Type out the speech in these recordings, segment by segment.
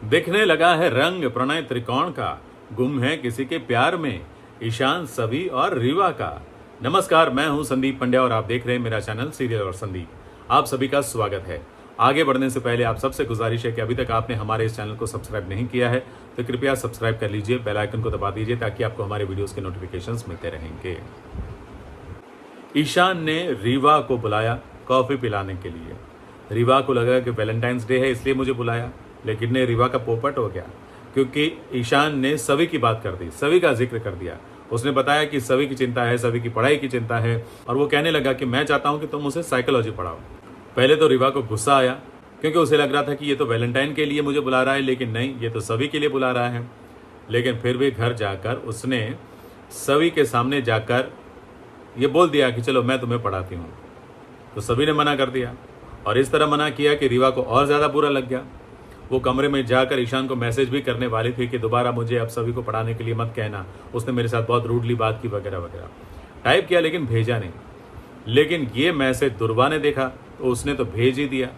दिखने लगा है रंग प्रणय त्रिकोण का, गुम है किसी के प्यार में ईशान, सभी और रीवा का। नमस्कार, मैं हूं संदीप पंड्या और आप देख रहे हैं मेरा चैनल सीरियल और संदीप। आप सभी का स्वागत है। आगे बढ़ने से पहले आप सबसे गुजारिश है कि अभी तक आपने हमारे इस चैनल को सब्सक्राइब नहीं किया है तो कृपया सब्सक्राइब कर लीजिए, बेल आइकन को दबा दीजिए ताकि आपको हमारे वीडियोस के नोटिफिकेशंस मिलते रहेंगे। ईशान ने रीवा को बुलाया कॉफी पिलाने के लिए। रीवा को लगा कि वैलेंटाइंस डे है इसलिए मुझे बुलाया, लेकिन ने रीवा का पोपट हो गया क्योंकि ईशान ने सभी की बात कर दी, सभी का जिक्र कर दिया। उसने बताया कि सभी की चिंता है, सभी की पढ़ाई की चिंता है और वो कहने लगा कि मैं चाहता हूं कि तुम उसे साइकोलॉजी पढ़ाओ। पहले तो रीवा को गुस्सा आया क्योंकि उसे लग रहा था कि ये तो वैलेंटाइन के लिए मुझे बुला रहा है, लेकिन नहीं, ये तो सभी के लिए बुला रहा है। लेकिन फिर भी घर जाकर उसने सभी के सामने जाकर ये बोल दिया कि चलो मैं तुम्हें पढ़ाती हूँ। तो सभी ने मना कर दिया और इस तरह मना किया कि रीवा को और ज़्यादा बुरा लग गया। वो कमरे में जाकर ईशान को मैसेज भी करने वाली थी कि दोबारा मुझे अब सभी को पढ़ाने के लिए मत कहना, उसने मेरे साथ बहुत रूडली बात की वगैरह वगैरह। टाइप किया लेकिन भेजा नहीं। लेकिन ये मैसेज दुर्वा ने देखा तो उसने तो भेज ही दिया।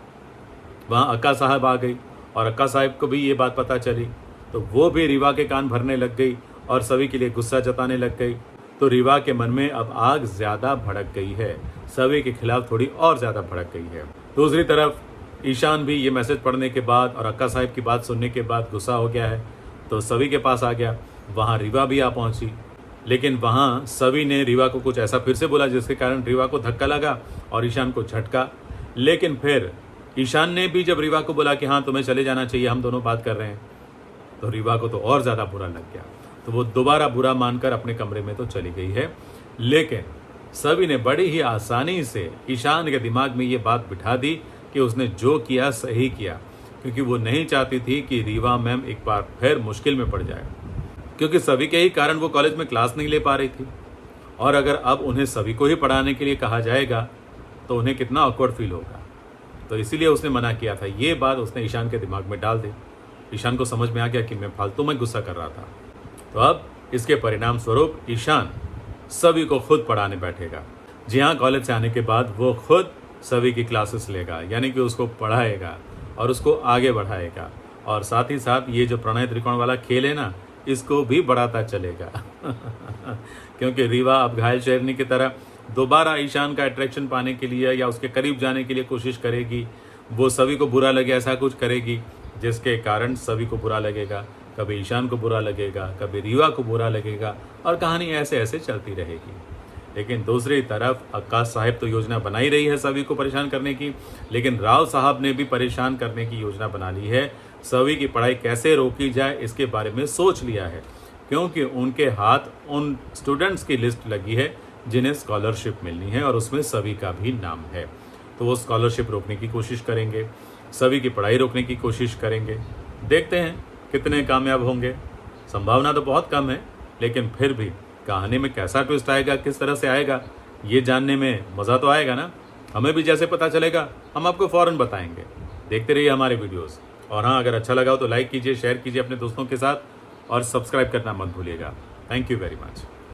वहाँ अक्का साहब आ गई और अक्का साहब को भी ये बात पता चली तो वो भी रीवा के कान भरने लग गई और सभी के लिए गुस्सा जताने लग गई। तो रीवा के मन में अब आग ज़्यादा भड़क गई है, सभी के खिलाफ थोड़ी और ज़्यादा भड़क गई है। दूसरी तरफ ईशान भी ये मैसेज पढ़ने के बाद और अक्का साहब की बात सुनने के बाद गुस्सा हो गया है तो सभी के पास आ गया। वहाँ रीवा भी आ पहुँची, लेकिन वहाँ सभी ने रीवा को कुछ ऐसा फिर से बोला जिसके कारण रीवा को धक्का लगा और ईशान को झटका। लेकिन फिर ईशान ने भी जब रीवा को बोला कि हाँ तुम्हें चले जाना चाहिए, हम दोनों बात कर रहे हैं, तो रीवा को तो और ज़्यादा बुरा लग गया। तो वो दोबारा बुरा मानकर अपने कमरे में तो चली गई है। लेकिन सभी ने बड़ी ही आसानी से ईशान के दिमाग में ये बात बिठा दी कि उसने जो किया सही किया, क्योंकि वो नहीं चाहती थी कि रीवा मैम एक बार फिर मुश्किल में पड़ जाए, क्योंकि सभी के ही कारण वो कॉलेज में क्लास नहीं ले पा रही थी। और अगर अब उन्हें सभी को ही पढ़ाने के लिए कहा जाएगा तो उन्हें कितना ऑकवर्ड फील होगा। तो इसीलिए उसने मना किया था। ये बात उसने ईशान के दिमाग में डाल दी। ईशान को समझ में आ गया कि मैं फालतू में गुस्सा कर रहा था। तो अब इसके परिणाम स्वरूप ईशान सभी को खुद पढ़ाने बैठेगा। जी हाँ, कॉलेज से आने के बाद वो खुद सभी की क्लासेस लेगा, यानी कि उसको पढ़ाएगा और उसको आगे बढ़ाएगा। और साथ ही साथ ये जो प्रणय त्रिकोण वाला खेल है ना, इसको भी बढ़ाता चलेगा क्योंकि रीवा अब घायल शेरनी की तरह दोबारा ईशान का अट्रैक्शन पाने के लिए या उसके करीब जाने के लिए कोशिश करेगी। वो सभी को बुरा लगे ऐसा कुछ करेगी जिसके कारण सभी को बुरा लगेगा। कभी ईशान को बुरा लगेगा, कभी रीवा को बुरा लगेगा और कहानी ऐसे ऐसे चलती रहेगी। लेकिन दूसरी तरफ अक्का साहब तो योजना बना ही रही है सभी को परेशान करने की, लेकिन राव साहब ने भी परेशान करने की योजना बना ली है। सभी की पढ़ाई कैसे रोकी जाए इसके बारे में सोच लिया है, क्योंकि उनके हाथ उन स्टूडेंट्स की लिस्ट लगी है जिन्हें स्कॉलरशिप मिलनी है और उसमें सभी का भी नाम है। तो वो स्कॉलरशिप रोकने की कोशिश करेंगे, सभी की पढ़ाई रोकने की कोशिश करेंगे। देखते हैं कितने कामयाब होंगे। संभावना तो बहुत कम है, लेकिन फिर भी कहानी में कैसा ट्विस्ट आएगा, किस तरह से आएगा, ये जानने में मज़ा तो आएगा ना। हमें भी जैसे पता चलेगा हम आपको फ़ौरन बताएंगे। देखते रहिए हमारे वीडियोस। और हाँ, अगर अच्छा लगा हो तो लाइक कीजिए, शेयर कीजिए अपने दोस्तों के साथ और सब्सक्राइब करना मत भूलिएगा। Thank you very much.